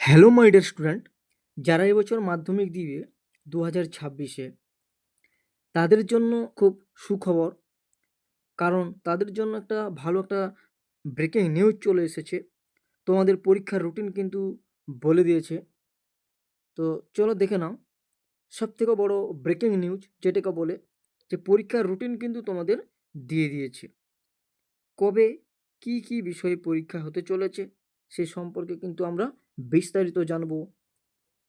Hello my dear student, যারা এবছর মাধ্যমিক দিবে 2026-এ, তাদের জন্য খুব সুখবর। কারণ তাদের জন্য একটা ব্রেকিং নিউজ চলে এসেছে। তোমাদের পরীক্ষার রুটিন কিন্তু বলে দিয়েছে। তো চলো দেখে নাও। সবথেকে বড় ব্রেকিং নিউজ যেটাকে বলে যে পরীক্ষার রুটিন কিন্তু তোমাদের দিয়ে দিয়েছে। কবে কি বিষয়ে পরীক্ষা হতে চলেছে সে সম্পর্কে কিন্তু আমরা বিস্তারিত জানবো।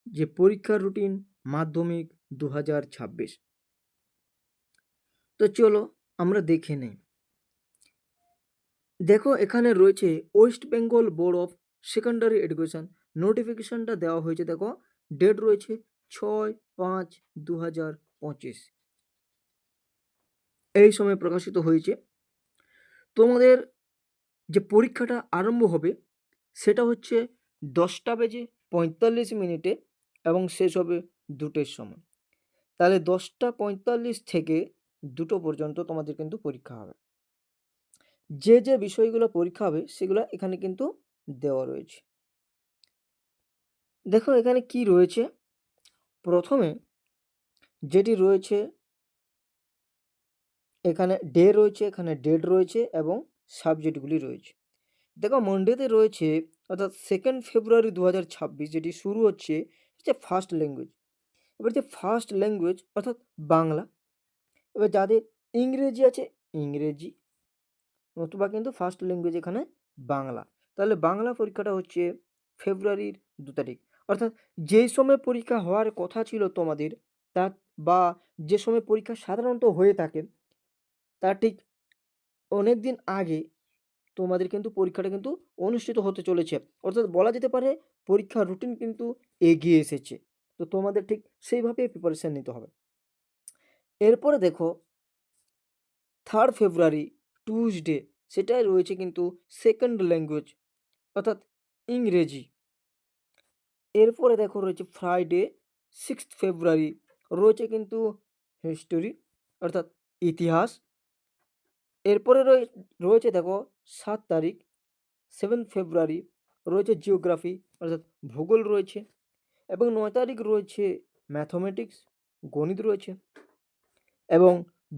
যে পরীক্ষার রুটিন মাধ্যমিক 2026। তো চলো আমরা দেখে নেই। দেখো এখানে রয়েছে West Bengal board of secondary education নোটিফিকেশনটা দেওয়া হয়েছে। দেখো ডেট রয়েছে 6/5/2025, এই সময় প্রকাশিত হয়েছে। তোমাদের যে পরীক্ষাটা আরম্ভ হবে সেটা হচ্ছে 10:45 এবং শেষ হবে 2টের সময়। তাহলে 10:45 থেকে 2টো পর্যন্ত তোমাদের কিন্তু পরীক্ষা হবে। যে বিষয়গুলো পরীক্ষা হবে সেগুলো এখানে কিন্তু দেওয়া রয়েছে। দেখো এখানে কি রয়েছে। প্রথমে যেটি রয়েছে এখানে ডে রয়েছে, এখানে ডেট রয়েছে এবং সাবজেক্টগুলি রয়েছে। দেখো মন্ডেতে রয়েছে অর্থাৎ 2 ফেব্রুয়ারি 2026 যেটি শুরু হচ্ছে ফার্স্ট ল্যাঙ্গুয়েজ। এবার যে ফার্স্ট ল্যাঙ্গুয়েজ অর্থাৎ বাংলা। এবার যাদের ইংরেজি আছে ইংরেজি, নতুবা কিন্তু ফার্স্ট ল্যাঙ্গুয়েজ এখানে বাংলা। তাহলে বাংলা পরীক্ষাটা হচ্ছে ফেব্রুয়ারির 2 তারিখ। অর্থাৎ যেই সময় পরীক্ষা হওয়ার কথা ছিল তোমাদের, তার বা যে সময় পরীক্ষা সাধারণত হয়ে থাকে তার ঠিক অনেক দিন আগে তোমাদের কিন্তু পরীক্ষাটা কিন্তু অনুষ্ঠিত হতে চলেছে। অর্থাৎ বলা যেতে পারে পরীক্ষার রুটিন কিন্তু এগিয়ে এসেছে। তো তোমাদের ঠিক সেইভাবে প্রিপারেশন নিতে হবে। এরপরে দেখো 3 ফেব্রুয়ারি টিউসডে, সেটাই রয়েছে কিন্তু সেকেন্ড ল্যাঙ্গুয়েজ অর্থাৎ ইংরেজি। এরপরে দেখো রয়েছে ফ্রাইডে 6 ফেব্রুয়ারি, রয়েছে কিন্তু হিস্টোরি অর্থাৎ ইতিহাস। এরপরে রয়েছে দেখো 7 তারিখ 7 ফেব্রুয়ারি, রয়েছে জিওগ্রাফি অর্থাৎ ভূগোল রয়েছে। এবং 9 তারিখ রয়েছে ম্যাথমেটিক্স গণিত রয়েছে। এবং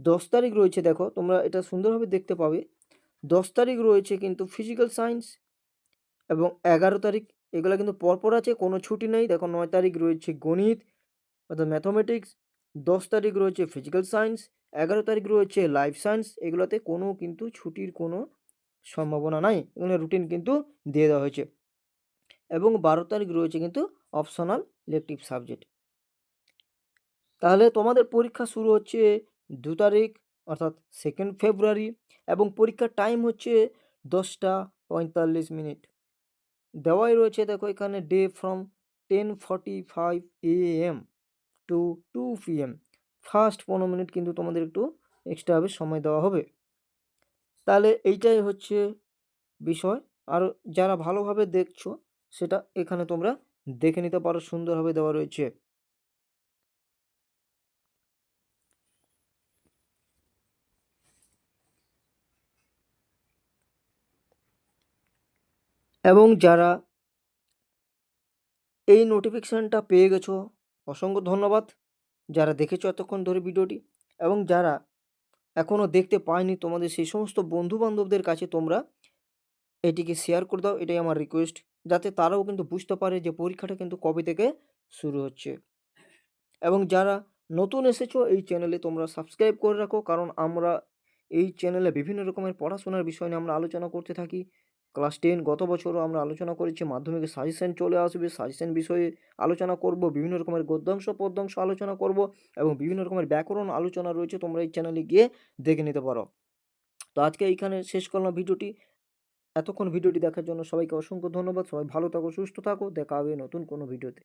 10 তারিখ রয়েছে, দেখো তোমরা এটা সুন্দরভাবে দেখতে পাবে, 10 তারিখ রয়েছে কিন্তু ফিজিক্যাল সায়েন্স। এবং 11 তারিখ এগুলো কিন্তু পরপর আছে, কোনো ছুটি নেই। দেখো 9 তারিখ রয়েছে গণিত অর্থাৎ ম্যাথমেটিক্স, 10 তারিখ রয়েছে ফিজিক্যাল সায়েন্স, 11 তারিখ রয়েছে লাইফ সায়েন্স। এগুলোতে কোনো কিন্তু ছুটির কোনো সম্ভাবনা নাই, এগুলো রুটিন কিন্তু দিয়ে দেওয়া হয়েছে। এবং 12 তারিখ রয়েছে কিন্তু অপশনাল ইলেকটিভ সাবজেক্ট। তাহলে তোমাদের পরীক্ষা শুরু হচ্ছে 2 তারিখ অর্থাৎ 2 ফেব্রুয়ারি এবং পরীক্ষার টাইম হচ্ছে 10:45 দেওয়াই রয়েছে। দেখো এখানে day from 10:45 AM to 2 PM। First 15 minute কিন্তু তোমাদের একটু এক্সট্রাভাবে সময় দেওয়া হবে। তাহলে এইটাই হচ্ছে বিষয়। আর যারা ভালোভাবে দেখছো সেটা এখানে তোমরা দেখে নিতে পারো, সুন্দরভাবে দেওয়া রয়েছে। এবং যারা এই নোটিফিকেশানটা পেয়ে গেছো অসংখ্য ধন্যবাদ, যারা দেখেছো এতক্ষণ ধরে ভিডিওটি। এবং যারা এখনও দেখতে পায়নি তোমাদের সেই সমস্ত বন্ধু বান্ধবদের কাছে তোমরা এটিকে শেয়ার করে দাও, এটাই আমার রিকোয়েস্ট, যাতে তারাও কিন্তু বুঝতে পারে যে পরীক্ষাটা কিন্তু কবে থেকে শুরু হচ্ছে। এবং যারা নতুন এসেছো এই চ্যানেলে তোমরা সাবস্ক্রাইব করে রাখো, কারণ আমরা এই চ্যানেলে বিভিন্ন রকমের পড়াশোনার বিষয় নিয়ে আমরা আলোচনা করতে থাকি। ক্লাস 10 গত বছরও আমরা আলোচনা করেছি, মাধ্যমিকের সাজেশন চলে আসবে, সাজেশন বিষয়ে আলোচনা করব, বিভিন্ন রকমের গদ্যাংশ পদ্যাংশ আলোচনা করব এবং বিভিন্ন রকমের ব্যাকরণ আলোচনা রয়েছে, তোমরা এই চ্যানেলে গিয়ে দেখে নিতে পারো। তো আজকে এইখানে শেষ করলাম ভিডিওটি। এতক্ষণ ভিডিওটি দেখার জন্য সবাইকে অসংখ্য ধন্যবাদ। সবাই ভালো থাকো, সুস্থ থাকো, দেখা হবে নতুন কোনো ভিডিওতে।